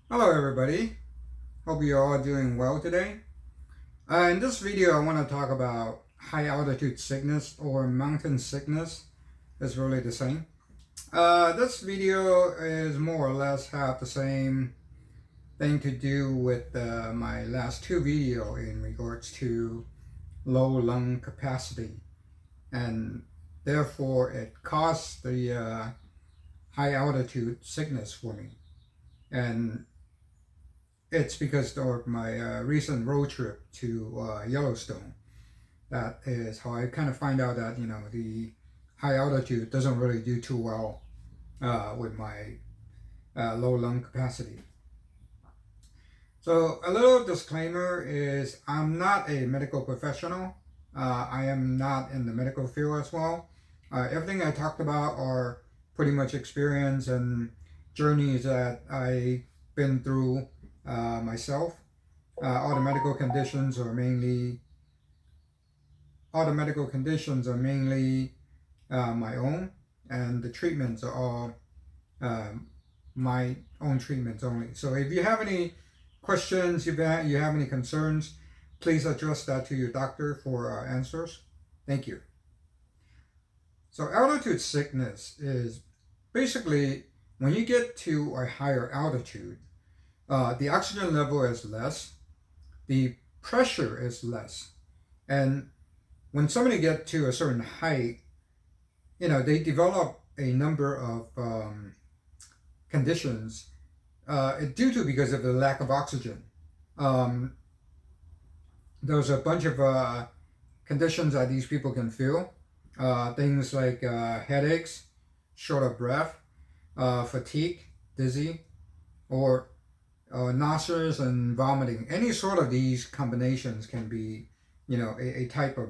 Hello everybody, hope you're all doing well today. In this video I want to talk about high altitude sickness or mountain sickness. It's really the same. This video is more or less have the same thing to do with my last two videos in regards to low lung capacity, and therefore it caused the high altitude sickness for me. And it's because of my recent road trip to Yellowstone. That is how I kind of find out that the high altitude doesn't really do too well with my low lung capacity. So a little disclaimer is I'm not a medical professional. I am not in the medical field as well. Everything I talked about are pretty much experience and journeys that I've been through myself. All the medical conditions are mainly my own, and the treatments are all my own treatments only. So if you have any questions, you have any concerns, please address that to your doctor for answers. Thank you. So altitude sickness is basically when you get to a higher altitude, the oxygen level is less, the pressure is less, and when somebody gets to a certain height, they develop a number of conditions due to because of the lack of oxygen. Um, there's a bunch of conditions that these people can feel. Things like headaches, short of breath, fatigue, dizzy, or nauseous and vomiting. Any sort of these combinations can be, a type of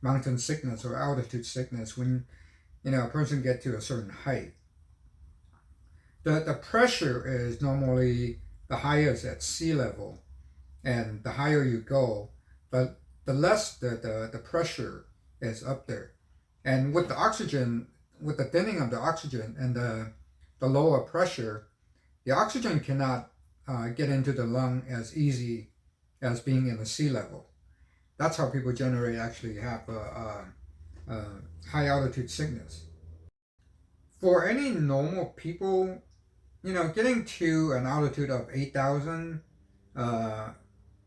mountain sickness or altitude sickness when, a person get to a certain height. The pressure is normally the highest at sea level, and the higher you go, the less the pressure is up there. And with the oxygen, with the thinning of the oxygen and the lower pressure, the oxygen cannot get into the lung as easy as being in the sea level. That's how people actually have high altitude sickness. For any normal people, getting to an altitude of 8,000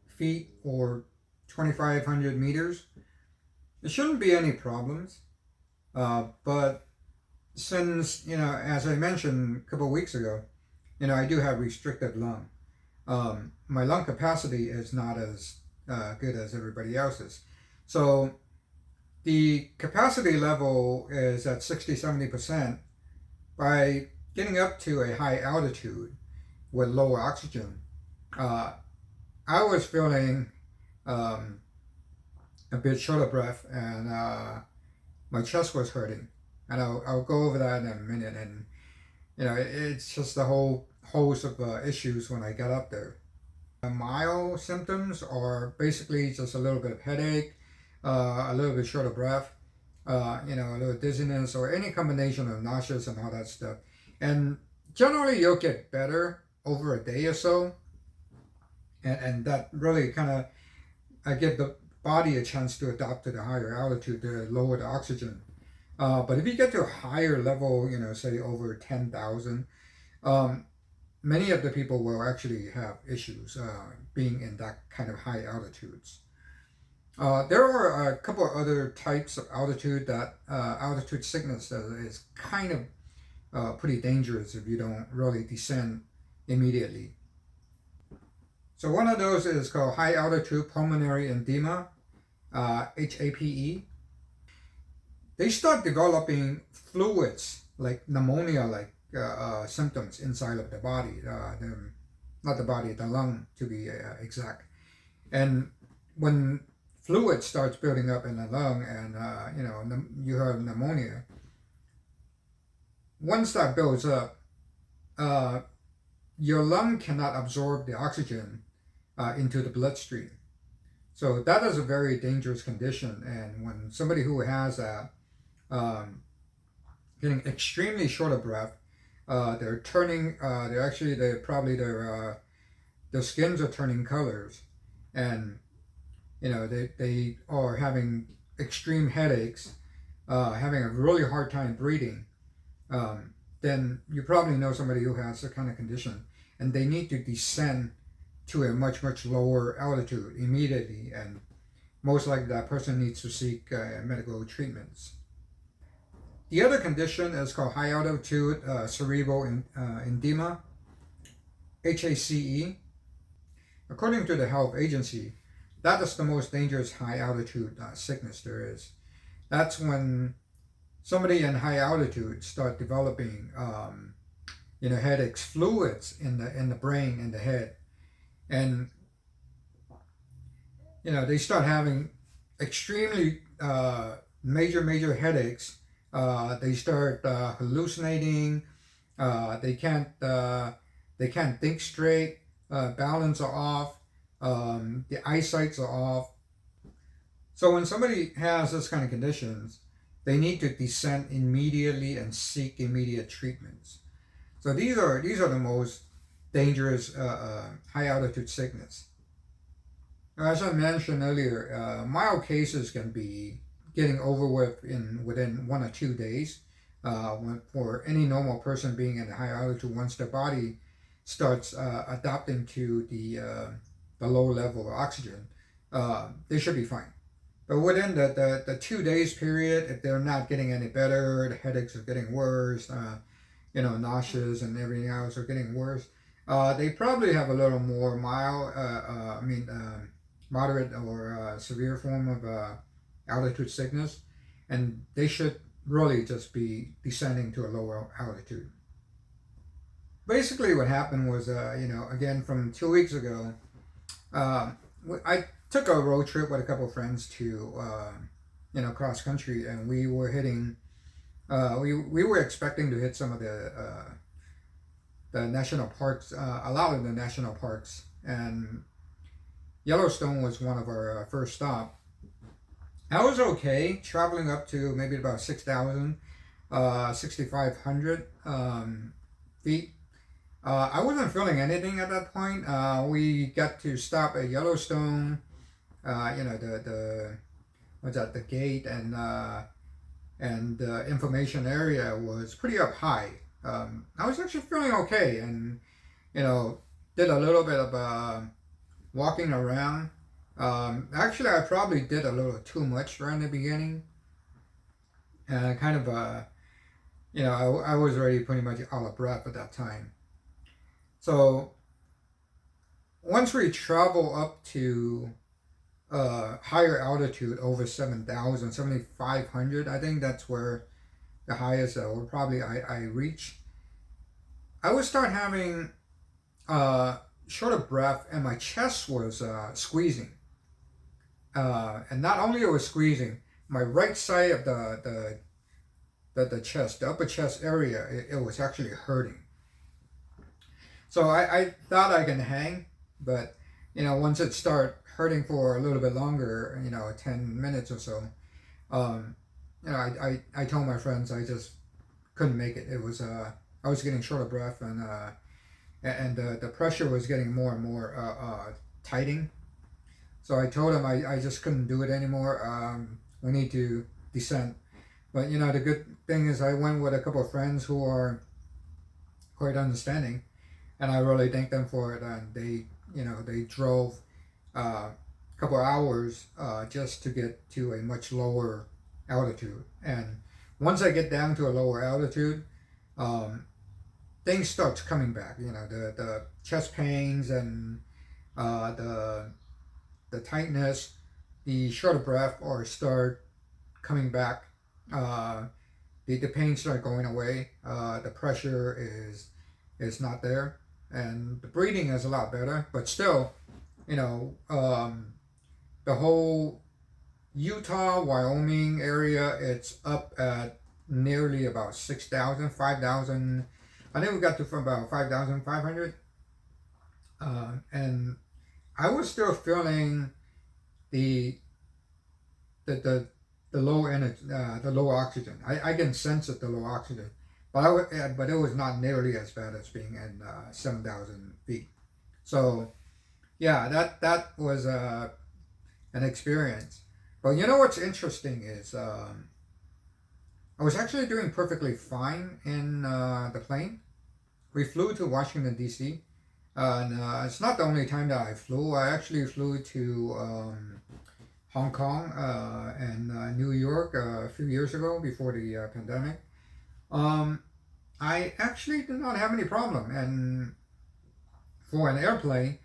feet or 2,500 meters, there shouldn't be any problems. But since, as I mentioned a couple of weeks ago, I do have restricted lung. My lung capacity is not as good as everybody else's. So the capacity level is at 60-70%. By getting up to a high altitude with lower oxygen, I was feeling a bit short of breath, and my chest was hurting. And I'll go over that in a minute. And it's just a whole host of issues when I got up there. The mild symptoms are basically just a little bit of headache, a little bit short of breath, a little dizziness, or any combination of nauseous and all that stuff. And generally, you'll get better over a day or so, and that really kind of give the body a chance to adapt to the higher altitude, to lower the oxygen. But if you get to a higher level, say over 10,000, many of the people will actually have issues being in that kind of high altitudes. There are a couple of other types of altitude sickness that is kind of pretty dangerous if you don't really descend immediately. So one of those is called high altitude pulmonary edema, HAPE. They start developing fluids like pneumonia-like symptoms inside of the body, not the body, the lung to be exact. And when fluid starts building up in the lung, and you have pneumonia, once that builds up, your lung cannot absorb the oxygen into the bloodstream. So that is a very dangerous condition. And when somebody who has that, getting extremely short of breath, They're turning. They're actually. They probably their skins are turning colors, and they are having extreme headaches, having a really hard time breathing. Then you probably know somebody who has that kind of condition, and they need to descend to a much lower altitude immediately, and most likely that person needs to seek medical treatments. The other condition is called high altitude cerebral edema, HACE. According to the health agency, that is the most dangerous high altitude sickness there is. That's when somebody in high altitude start developing headaches, fluids in the brain, in the head, and they start having extremely major headaches. They start hallucinating. They can't think straight. Balance are off. The eyesight's are off. So when somebody has this kind of conditions, they need to descend immediately and seek immediate treatments. So these are the most dangerous high altitude sickness. As I mentioned earlier, mild cases can be getting over with within 1 or 2 days. For any normal person being in a high altitude, once their body starts adapting to the low level of oxygen, they should be fine. But within the 2 days period, if they're not getting any better, the headaches are getting worse, nauseous and everything else are getting worse, they probably have a little more moderate or severe form of altitude sickness, and they should really just be descending to a lower altitude. Basically what happened was, again, from 2 weeks ago, I took a road trip with a couple of friends to, cross country, and we were hitting, we were expecting to hit some of the national parks, a lot of the national parks, and Yellowstone was one of our first stops. I was okay traveling up to maybe about 6,000, 6,500 feet. I wasn't feeling anything at that point. We got to stop at Yellowstone, the gate and the information area was pretty up high. I was actually feeling okay, and did a little bit of walking around. Actually, I probably did a little too much right in the beginning, and kind of I was already pretty much out of breath at that time. So once we travel up to higher altitude, over 7,000, 7,500, I think that's where the highest I reach, I would start having short of breath, and my chest was squeezing. And not only it was squeezing, my right side of the chest, the upper chest area, it was actually hurting. So I thought I can hang, but once it started hurting for a little bit longer, 10 minutes or so, I told my friends I just couldn't make it. It was I was getting short of breath, and the pressure was getting more and more tightening. So I told them I just couldn't do it anymore. We need to descend. But the good thing is I went with a couple of friends who are quite understanding, and I really thank them for it. And they drove a couple of hours just to get to a much lower altitude. And once I get down to a lower altitude, things start coming back. The chest pains and the tightness, the short of breath, or start coming back. The pain start going away. The pressure is not there, and the breathing is a lot better. But still, the whole Utah, Wyoming area, it's up at nearly about 6,000, 5,000. I think we got to from about 5,500, and I was still feeling the low energy, the low oxygen. I can sense it, the low oxygen, but it was not nearly as bad as being in 7,000 feet. So yeah, that was an experience. But you know what's interesting is I was actually doing perfectly fine in the plane. We flew to Washington D.C. And it's not the only time that I flew. I actually flew to Hong Kong and New York a few years ago before the pandemic. Um, I actually did not have any problem. And for an airplane,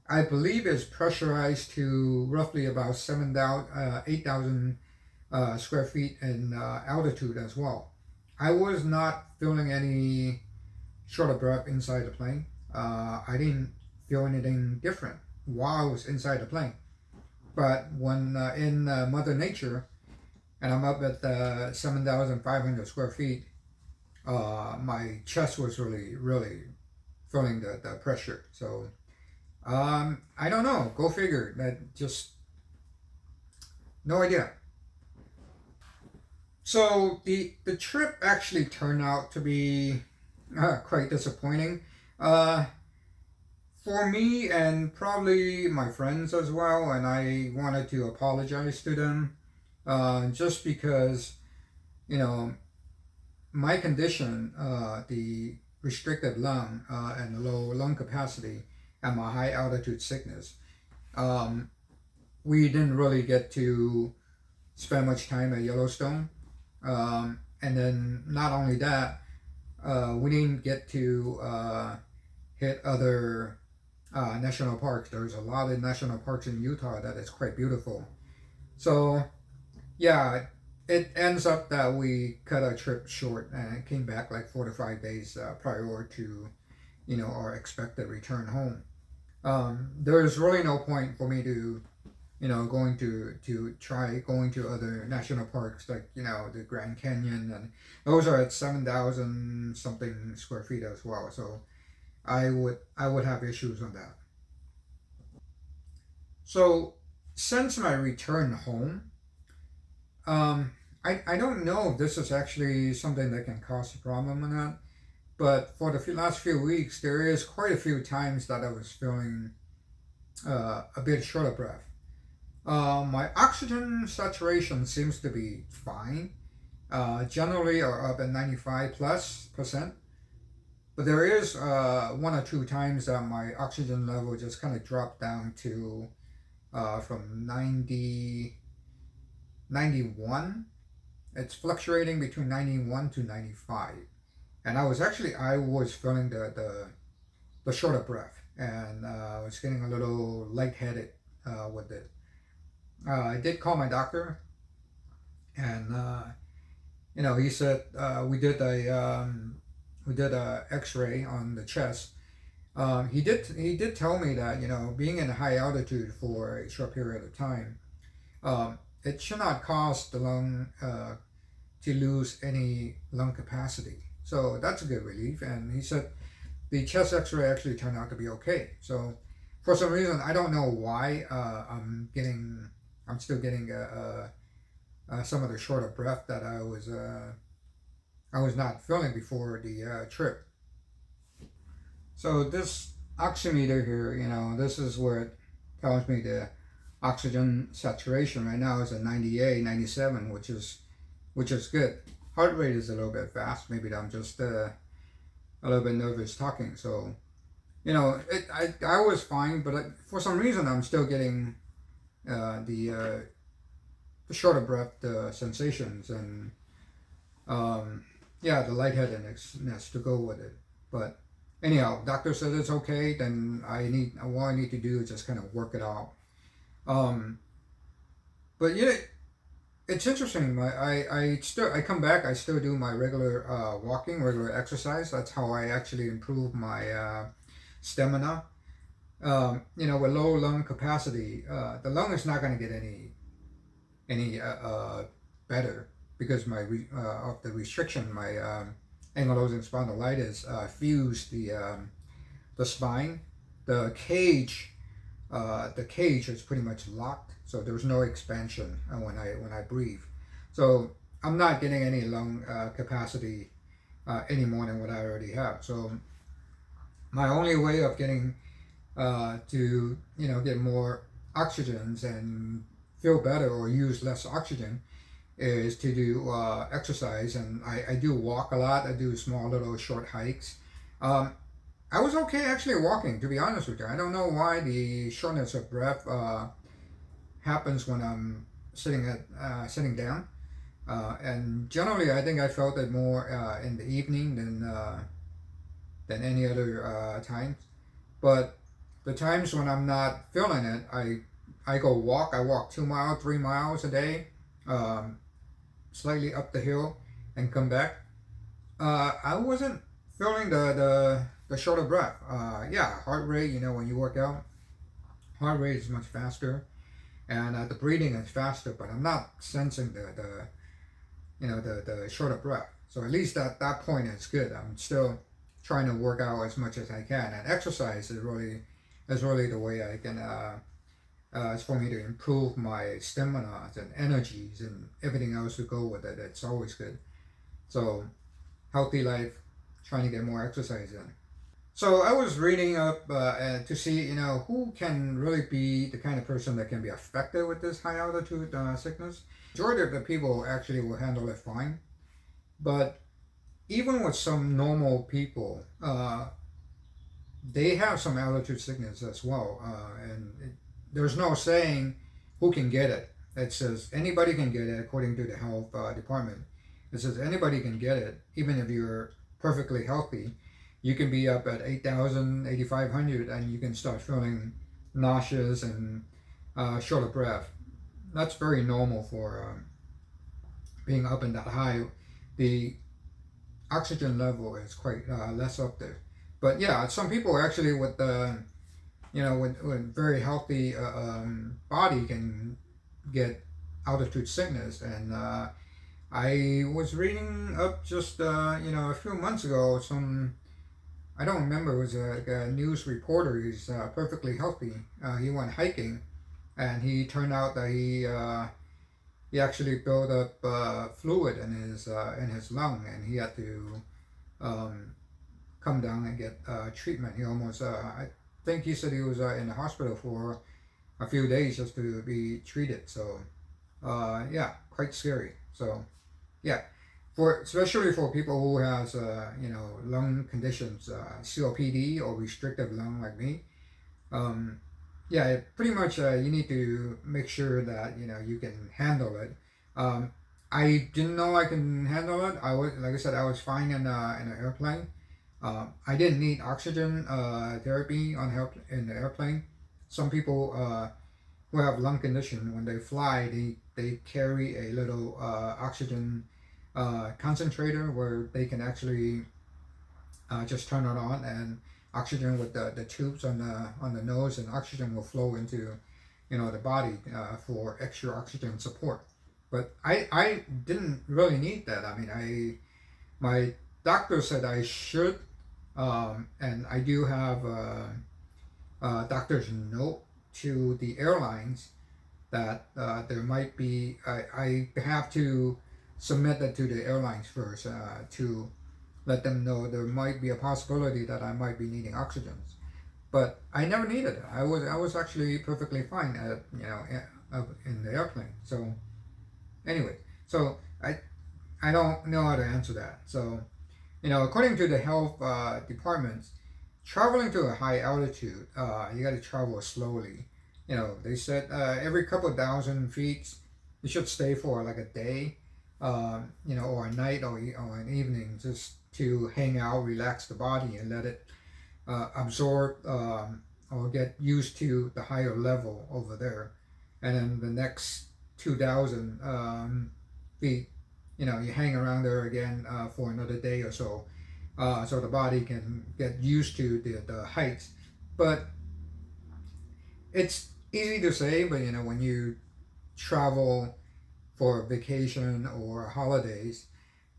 I believe it's pressurized to roughly about 8,000 square feet in altitude as well. I was not feeling any short of breath inside the plane. I didn't feel anything different while I was inside the plane. But when in Mother Nature, and I'm up at 7,500 square feet, my chest was really, really feeling the pressure. So I don't know. Go figure. That just no idea. So the trip actually turned out to be quite disappointing. Uh, for me and probably my friends as well, and I wanted to apologize to them just because, you know, my condition, the restricted lung and the low lung capacity, and my high altitude sickness, um, we didn't really get to spend much time at Yellowstone. And then not only that, we didn't get to hit other national parks. There's a lot of national parks in Utah that is quite beautiful. So yeah, it ends up that we cut our trip short and came back like 4 to 5 days prior to our expected return home. There's really no point for me to going to try going to other national parks like the Grand Canyon, and those are at 7,000 something square feet as well. So I would have issues on that. So since my return home, I don't know if this is actually something that can cause a problem or not, but for the last few weeks, there is quite a few times that I was feeling a bit short of breath. My oxygen saturation seems to be fine. Generally are up at 95 plus percent. But there is one or two times that my oxygen level just kind of dropped down to from 91. It's fluctuating between 91 to 95. And I was feeling the short of breath, and I was getting a little lightheaded with it. I did call my doctor, and he said we did a X-ray on the chest. He did tell me that being in high altitude for a short period of time, it should not cause the lung to lose any lung capacity. So that's a good relief. And he said the chest X-ray actually turned out to be okay. So for some reason, I don't know why I'm still getting some of the short of breath that I was not feeling before the trip. So this oximeter here, this is where it tells me the oxygen saturation right now is at 98, 97, which is good. Heart rate is a little bit fast. Maybe I'm just a little bit nervous talking. So, I was fine, but for some reason I'm still getting the short of breath sensations, and the lightheadedness to go with it. But anyhow, doctor said it's okay. Then what I need to do is just kind of work it out. But it's interesting. I come back. I still do my regular walking, regular exercise. That's how I actually improve my stamina. With low lung capacity, the lung is not going to get any better because of the restriction. My ankylosing spondylitis fused the spine. The cage is pretty much locked, so there's no expansion when I breathe. So I'm not getting any lung capacity any more than what I already have. So my only way of getting to get more oxygens and feel better or use less oxygen is to do exercise. And I do walk a lot. I do small little short hikes. um, I was okay actually walking, to be honest with you. I don't know why the shortness of breath happens when I'm sitting down. And generally, I think I felt it more in the evening than any other times. But the times when I'm not feeling it, I go walk. I walk 2 miles, 3 miles a day, um, slightly up the hill, and come back. I wasn't feeling the short of breath. Yeah, heart rate. When you work out, heart rate is much faster, and the breathing is faster. But I'm not sensing the short of breath. So at least at that point, it's good. I'm still trying to work out as much as I can, and exercise is really the way I can. It's for me to improve my stamina and energies and everything else to go with it. It's always good. So healthy life, trying to get more exercise in. So I was reading up to see, who can really be the kind of person that can be affected with this high altitude sickness. Majority of the people actually will handle it fine, but even with some normal people, they have some altitude sickness as well, there's no saying who can get it. It says anybody can get it according to the health department. It says anybody can get it, even if you're perfectly healthy. You can be up at 8,000, 8,500, and you can start feeling nauseous and short of breath. That's very normal for being up in that high. The oxygen level is quite less up there. But yeah, some people actually with with very healthy body can get altitude sickness. And I was reading up just a few months ago. I don't remember. It was a news reporter. He's perfectly healthy. He went hiking, and he turned out that he actually built up fluid in his lung, and he had to um, come down and get treatment. He almost I think he said he was in the hospital for a few days just to be treated. So yeah, quite scary. So yeah, especially for people who has lung conditions, COPD or restrictive lung like me. Yeah, pretty much you need to make sure that you can handle it. I didn't know I can handle it. I was, like I said, I was fine in an airplane. I didn't need oxygen therapy in the airplane. Some people who have lung condition, when they fly, they carry a little oxygen concentrator where they can actually just turn it on, and oxygen with the tubes on the nose, and oxygen will flow into the body for extra oxygen support. But I didn't really need that. I mean, my doctor said I should, and I do have a doctor's note to the airlines that there might be, I have to submit that to the airlines first to let them know there might be a possibility that I might be needing oxygen. But I never needed it. I was actually perfectly fine at in the airplane. So anyway, so I don't know how to answer that. So according to the health departments, traveling to a high altitude, you got to travel slowly. They said every couple of thousand feet, you should stay for like a day, or a night, or an evening, just to hang out, relax the body, and let it absorb or get used to the higher level over there. And then the next 2,000 feet, you hang around there again for another day or so, so the body can get used to the heights. But it's easy to say, but when you travel for vacation or holidays,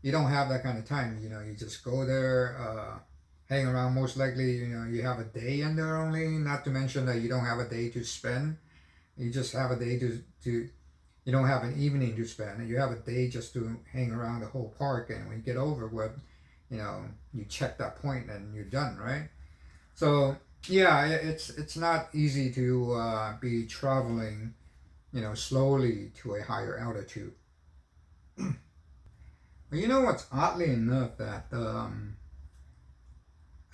you don't have that kind of time. You just go there, hang around. Most likely, you have a day in there only. Not to mention that you don't have a day to spend. You just have a day to you don't have an evening to spend. You have a day just to hang around the whole park, and when you get over with, you check that point and you're done, right? So yeah, it's not easy to be traveling, slowly to a higher altitude. But you know what's oddly enough that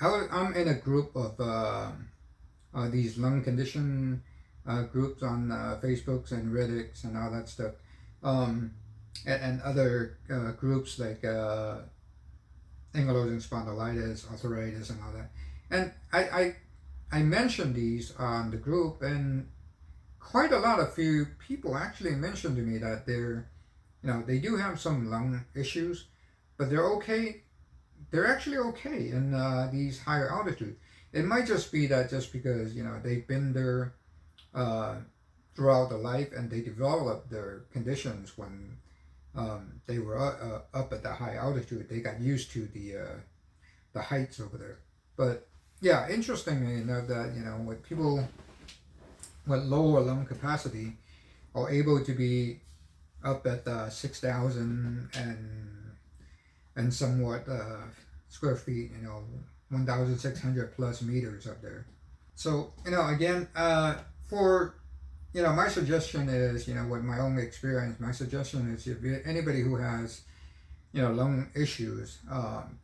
I'm in a group of these lung condition groups on Facebooks and Reddits and all that stuff, um, and other groups like Ankylosing Spondylitis, arthritis, and all that. And I mentioned these on the group, and quite a lot of few people actually mentioned to me that they do have some lung issues, but they're okay. They're actually okay in these higher altitude. It might just be that just because they've been there uh, throughout their life and they developed their conditions when they were up at the high altitude. They got used to the heights over there. But yeah, interestingly enough, that with people with lower lung capacity are able to be up at 6,000 and somewhat square feet, 1,600 plus meters up there. So again, for my suggestion is, with my own experience, my suggestion is if anybody who has lung issues,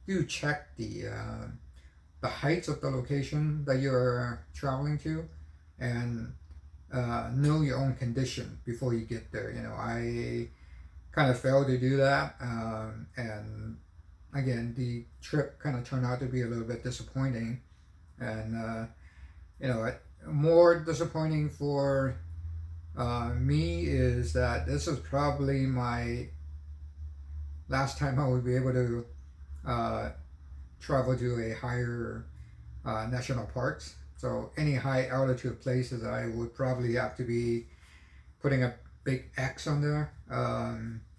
do check the heights of the location that you're traveling to, and know your own condition before you get there. I kind of failed to do that, and again, the trip kind of turned out to be a little bit disappointing, and more disappointing for me is that this is probably my last time I would be able to travel to a higher national parks. So any high altitude places, I would probably have to be putting a big X on there.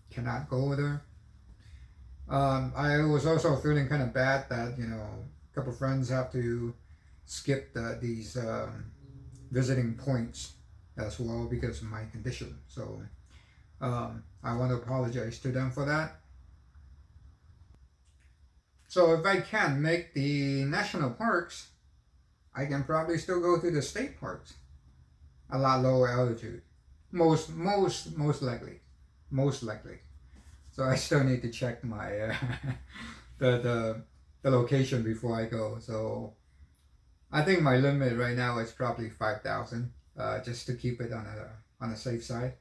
Cannot go there. I was also feeling kind of bad that a couple of friends have to skip these visiting points as well because of my condition. So I want to apologize to them for that. So if I can make the national parks, I can probably still go to the state parks, a lot lower altitude, most likely. So I still need to check my the location before I go. So I think my limit right now is probably 5,000, just to keep it on a safe side.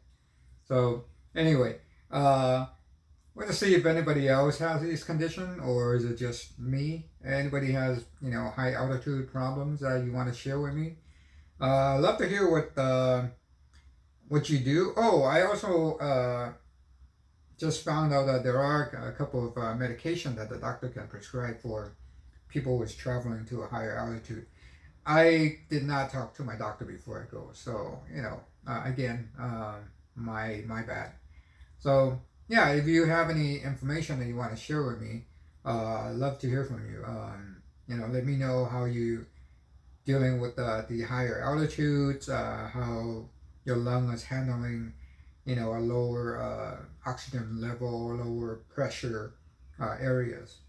So anyway, want to see if anybody else has this condition, or is it just me? Anybody has high altitude problems that you want to share with me? Love to hear what you do. Oh, I also just found out that there are a couple of medication that the doctor can prescribe for people who is traveling to a higher altitude. I did not talk to my doctor before I go, so again, my bad. So yeah, if you have any information that you want to share with me, I'd love to hear from you. Let me know how you dealing with the higher altitudes, how your lung is handling, a lower oxygen level, lower pressure areas.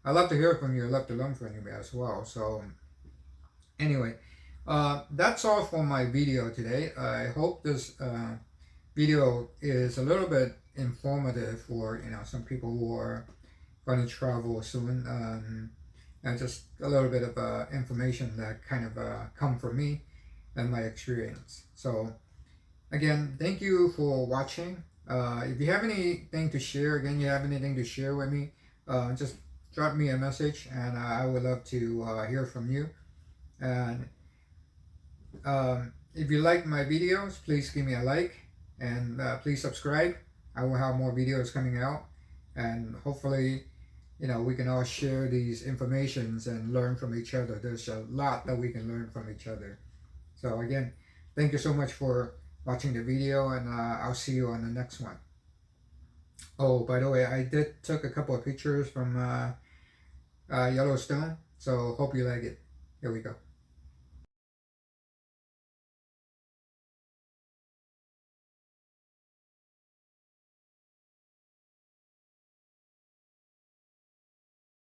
I'd love to hear from you. I'd love to learn from you as well. So anyway, that's all for my video today. I hope this video is a little bit informative for some people who are going to travel soon, and just a little bit of information that kind of come from me and my experience. So again, thank you for watching. If you have anything to share, again, you have anything to share with me, just drop me a message, and I would love to hear from you. And if you like my videos, please give me a like, and please subscribe. I will have more videos coming out, and hopefully we can all share these informations and learn from each other. There's a lot that we can learn from each other. So again, thank you so much for watching the video, and I'll see you on the next one. Oh, by the way, I did took a couple of pictures from Yellowstone, so hope you like it. Here we go.